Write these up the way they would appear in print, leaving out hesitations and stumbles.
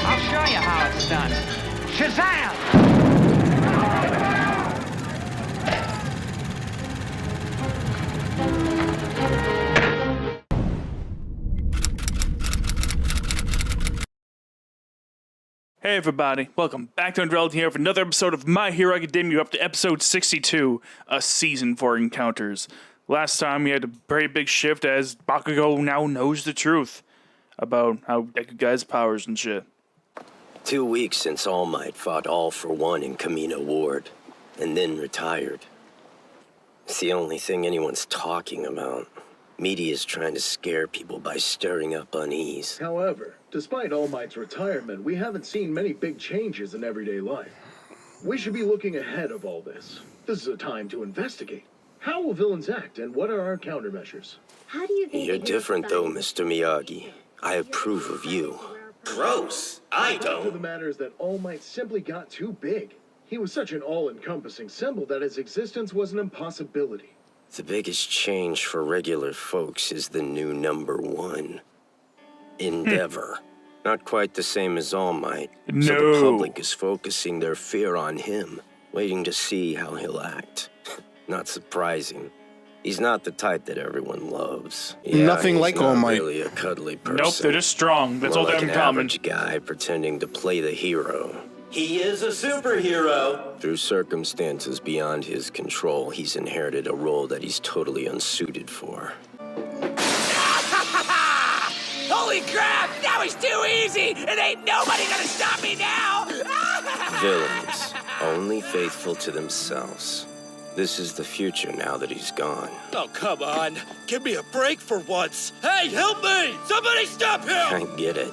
I'll show you how it's done. Shazam! Hey everybody, welcome back to Undraled here for another episode of My Hero Academia. We're up to episode 62, a season for encounters. Last time we had a very big shift as Bakugo now knows the truth about how Deku Guy's powers and shit. 2 weeks since All Might fought All for One in Kamino Ward, and then retired. It's the only thing anyone's talking about. Media's trying to scare people by stirring up unease. However, despite All Might's retirement, we haven't seen many big changes in everyday life. We should be looking ahead of all this. This is a time to investigate. How will villains act, and what are our countermeasures? How do you think You're different though, Mr. Miyagi. I approve of you. Gross. I The fact of the don't. matter is that All Might simply got too big. He was such an all-encompassing symbol that his existence was an impossibility. The biggest change for regular folks is the new #1. Endeavor. Not quite the same as All Might. So the No. public is focusing their fear on him, waiting to see how he'll act. Not surprising. He's not the type that everyone loves. Yeah, Nothing he's like not All Might. really a cuddly person. Nope, they're just strong. That's More all they like have in an common. average guy pretending to play the hero. He is a superhero. Through circumstances beyond his control, he's inherited a role that he's totally unsuited for. Holy crap! That was too easy! And ain't nobody gonna stop me now! Villains, only faithful to themselves. This is the future now that he's gone. Oh, come on. Give me a break for once. Hey, help me! Somebody stop him! I get it.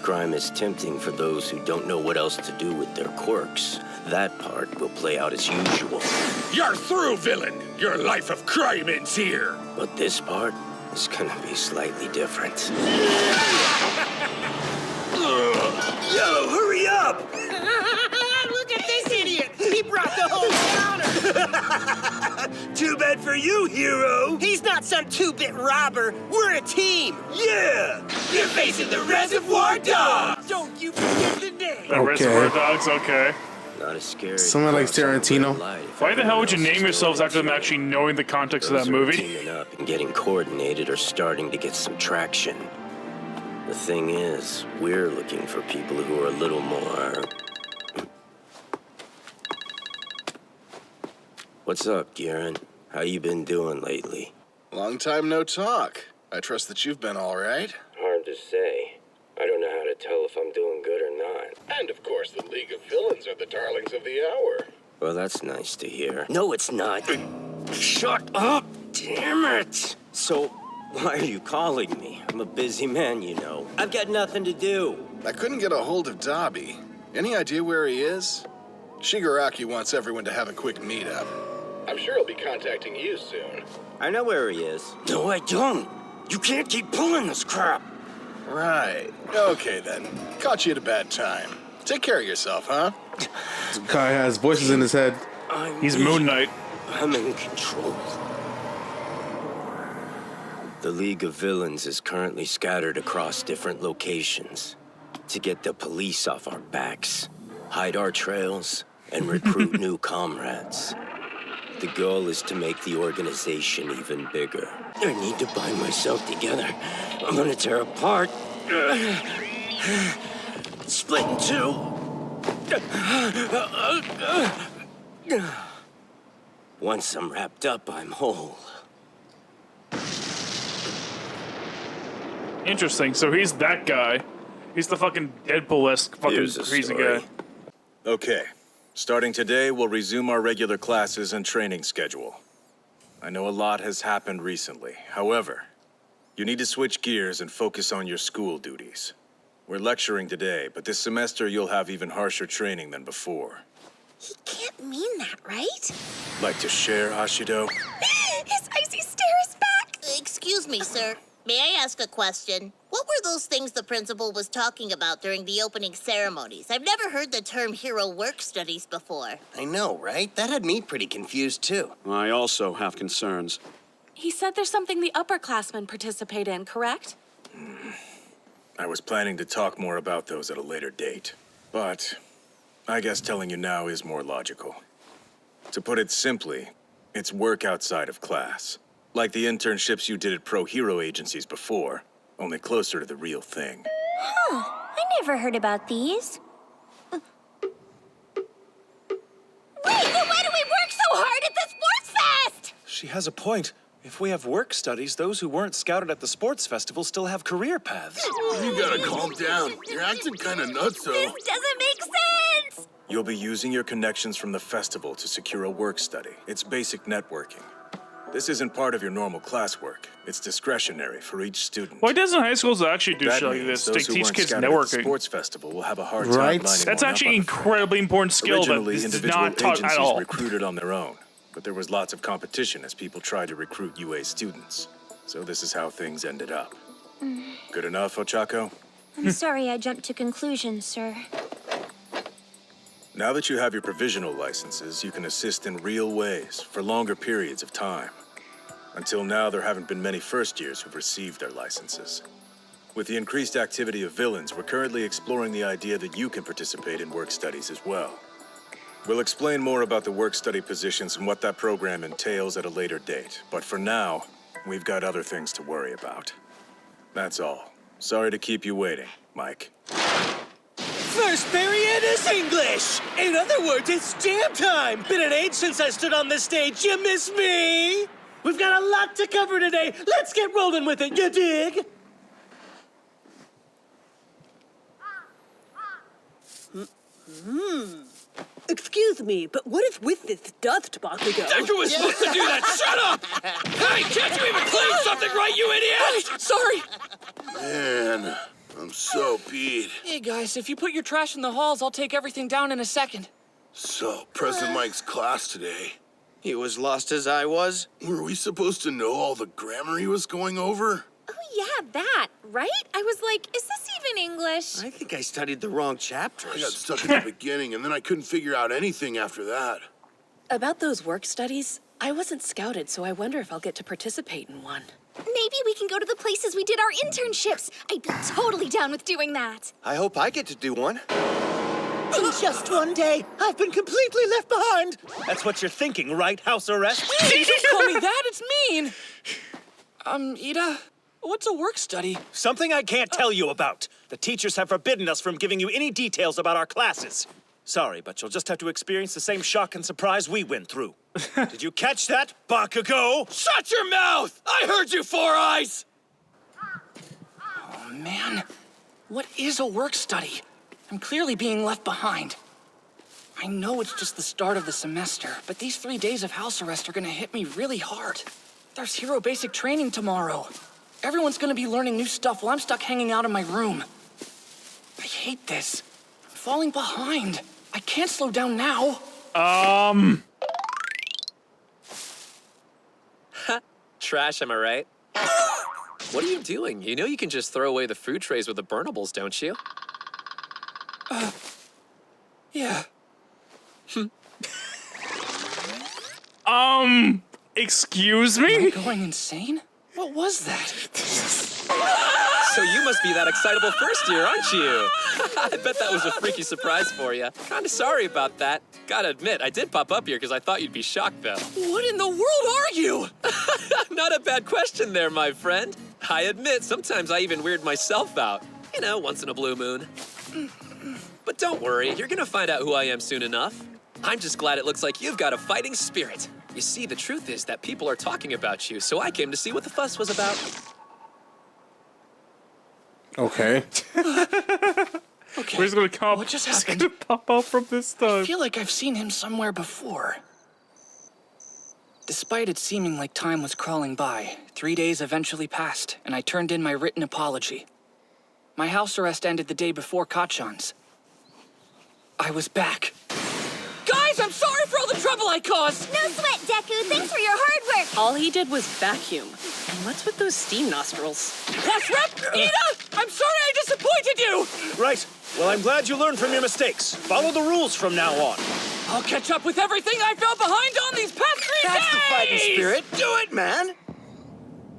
Crime is tempting for those who don't know what else to do with their quirks. That part will play out as usual. You're through, villain! Your life of crime ends here! But this part is gonna be slightly different. Yo, hurry up! Look at this idiot! He brought the whole counter! Too bad for you, hero! He's not some two-bit robber. We're a team. Yeah! You're facing the Reservoir Dogs! Don't you forget the name. The Reservoir Dogs, okay. Not as scary. Someone like Tarantino. Why the hell would you name yourselves after them actually knowing the context of that movie? Teaming up and getting coordinated or starting to get some traction. The thing is, we're looking for people who are a little more... What's up, Garen? How you been doing lately? Long time no talk. I trust that you've been all right. Hard to say. I don't know how to tell if I'm doing good or not. And of course, the League of Villains are the darlings of the hour. Well, that's nice to hear. No, it's not. Shut up! Damn it! So, why are you calling me? I'm a busy man, you know. I've got nothing to do. I couldn't get a hold of Dabi. Any idea where he is? Shigaraki wants everyone to have a quick meetup. I'm sure he'll be contacting you soon. I know where he is. No, I don't. You can't keep pulling this crap. Right. Okay, then. Caught you at a bad time. Take care of yourself, huh? Kai has voices in his head. He's Moon Knight. I'm in control. The League of Villains is currently scattered across different locations to get the police off our backs, hide our trails, and recruit new comrades. The goal is to make the organization even bigger. I need to bind myself together. I'm gonna tear apart. Split in two. Once I'm wrapped up, I'm whole. Interesting. So he's that guy. He's the fucking Deadpool-esque fucking Here's the crazy story. guy. Okay. Starting today, we'll resume our regular classes and training schedule. I know a lot has happened recently. However, you need to switch gears and focus on your school duties. We're lecturing today, but this semester you'll have even harsher training than before. He can't mean that, right? Like to share, Ashido? His icy stare is back! Excuse me, sir. May I ask a question? What were those things the principal was talking about during the opening ceremonies? I've never heard the term hero work studies before. I know, right? That had me pretty confused, too. I also have concerns. He said there's something the upperclassmen participate in, correct? I was planning to talk more about those at a later date, but I guess telling you now is more logical. To put it simply, it's work outside of class. Like the internships you did at pro-hero agencies before, only closer to the real thing. Huh. I never heard about these. Wait, then why do we work so hard at the Sports Fest? She has a point. If we have work studies, those who weren't scouted at the sports festival still have career paths. You gotta calm down. You're acting kind of nuts, though. This doesn't make sense! You'll be using your connections from the festival to secure a work study. It's basic networking. This isn't part of your normal classwork. It's discretionary for each student. Why doesn't high schools actually do That shit like means this? those They who teach weren't kids scouted at the networking. sports festival will have a hard time Right. lining That's one actually up on incredibly important skill that Originally, is individual not taught agencies at all. recruited on their own, but there was lots of competition as people tried to recruit UA students. So this is how things ended up. Good enough, Ochako? I'm sorry I jumped to conclusions, sir. Now that you have your provisional licenses, you can assist in real ways for longer periods of time. Until now, there haven't been many first years who've received their licenses. With the increased activity of villains, we're currently exploring the idea that you can participate in work studies as well. We'll explain more about the work study positions and what that program entails at a later date. But for now, we've got other things to worry about. That's all. Sorry to keep you waiting, Mike. First period is English. In other words, it's jam time. Been an age since I stood on this stage. You miss me? We've got a lot to cover today. Let's get rolling with it, you dig? Excuse me, but what is with this dust, Bakugo? Deku was supposed to do that. Shut up! Hey, can't you even clean something right, you idiot? Sorry. Man, I'm so beat. Hey guys, if you put your trash in the halls, I'll take everything down in a second. So, President Mike's class today. He was lost as I was. Were we supposed to know all the grammar he was going over? Oh yeah, that, right? I was like, is this even English? I think I studied the wrong I chapters. got stuck at the beginning, and then I couldn't figure out anything after that. About those work studies, I wasn't scouted, so I wonder if I'll get to participate in one. Maybe we can go to the places we did our internships. I'd be totally down with doing that. I hope I get to do one. In just one day, I've been completely left behind. That's what you're thinking, right, house arrest? Hey, don't call me that, it's mean! Ida, what's a work study? Something I can't tell you about. The teachers have forbidden us from giving you any details about our classes. Sorry, but you'll just have to experience the same shock and surprise we went through. Did you catch that, Bakugo? Shut your mouth! I heard you, Four Eyes! Oh man, what is a work study? I'm clearly being left behind. I know it's just the start of the semester, but these 3 days of house arrest are gonna hit me really hard. There's hero basic training tomorrow. Everyone's gonna be learning new stuff while I'm stuck hanging out in my room. I hate this. I'm falling behind. I can't slow down now. Trash, am I right? What are you doing? You know you can just throw away the food trays with the burnables, don't you? Yeah. Excuse Am I me? going insane? What was that? So you must be that excitable first year, aren't you? I bet that was a freaky surprise for you. Kinda sorry about that. Gotta admit, I did pop up here because I thought you'd be shocked, though. What in the world are you? Not a bad question there, my friend. I admit, sometimes I even weird myself out. You know, once in a blue moon. But don't worry, you're gonna find out who I am soon enough. I'm just glad it looks like you've got a fighting spirit. You see, the truth is that people are talking about you, so I came to see what the fuss was about. Okay. Okay. Where's gonna come? What just What's happened? gonna pop up from this I time? feel like I've seen him somewhere before. Despite it seeming like time was crawling by, 3 days eventually passed, and I turned in my written apology. My house arrest ended the day before Kachan's. I was back. Guys, I'm sorry for all the trouble I caused! No sweat, Deku. Thanks for your hard work. All he did was vacuum. And what's with those steam nostrils? Class rep, Ida! I'm sorry I disappointed you! Right. Well, I'm glad you learned from your mistakes. Follow the rules from now on. I'll catch up with everything I fell behind on these past 3 days! That's the fighting spirit. Do it, man!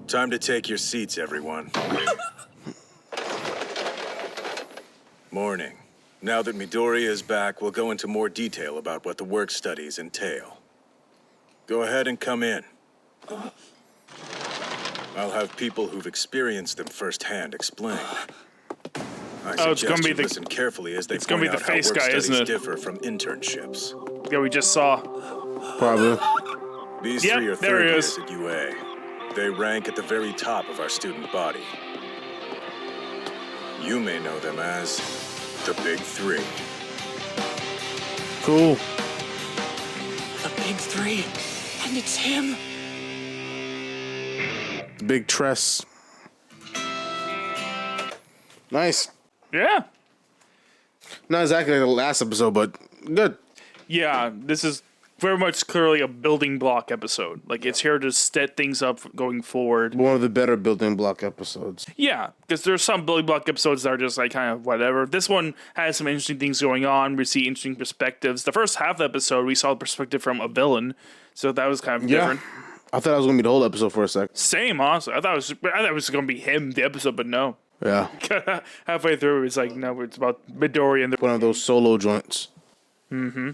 Time to take your seats, everyone. Morning. Now that Midoriya is back, we'll go into more detail about what the work studies entail. Go ahead and come in. I'll have people who've experienced them firsthand explain. It's gonna be the listen carefully as they it's gonna point be the out how face work guy, studies isn't it? differ from internships. Yeah, we just saw. Probably. These Yep, three are there third he years is. at UA. They rank at the very top of our student body. You may know them as the Big Three. Cool. The Big Three. And it's him. Big Tress. Nice. Yeah. Not exactly like the last episode, but good. Yeah, this is very much clearly a building block episode. Like, it's here to set things up going forward. One of the better building block episodes. Yeah, because there's some building block episodes that are just like kind of whatever. This one has some interesting things going on. We see interesting perspectives. The first half of the episode, we saw the perspective from a villain, so that was kind of different. I thought it was gonna be the whole episode for a sec. Same, honestly. I thought it was going to be him, the episode, but no. Yeah. Halfway through, it's like, no, it's about Midoriya and one of those solo joints. Mm-hmm.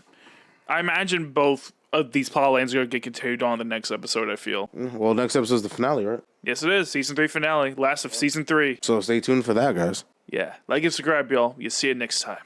I imagine both of these plot lines are going to get continued on the next episode, I feel. Well, next episode is the finale, right? Yes, it is. Season 3 finale. Last of Season 3. So stay tuned for that, guys. Yeah. Like and subscribe, y'all. You'll see it next time.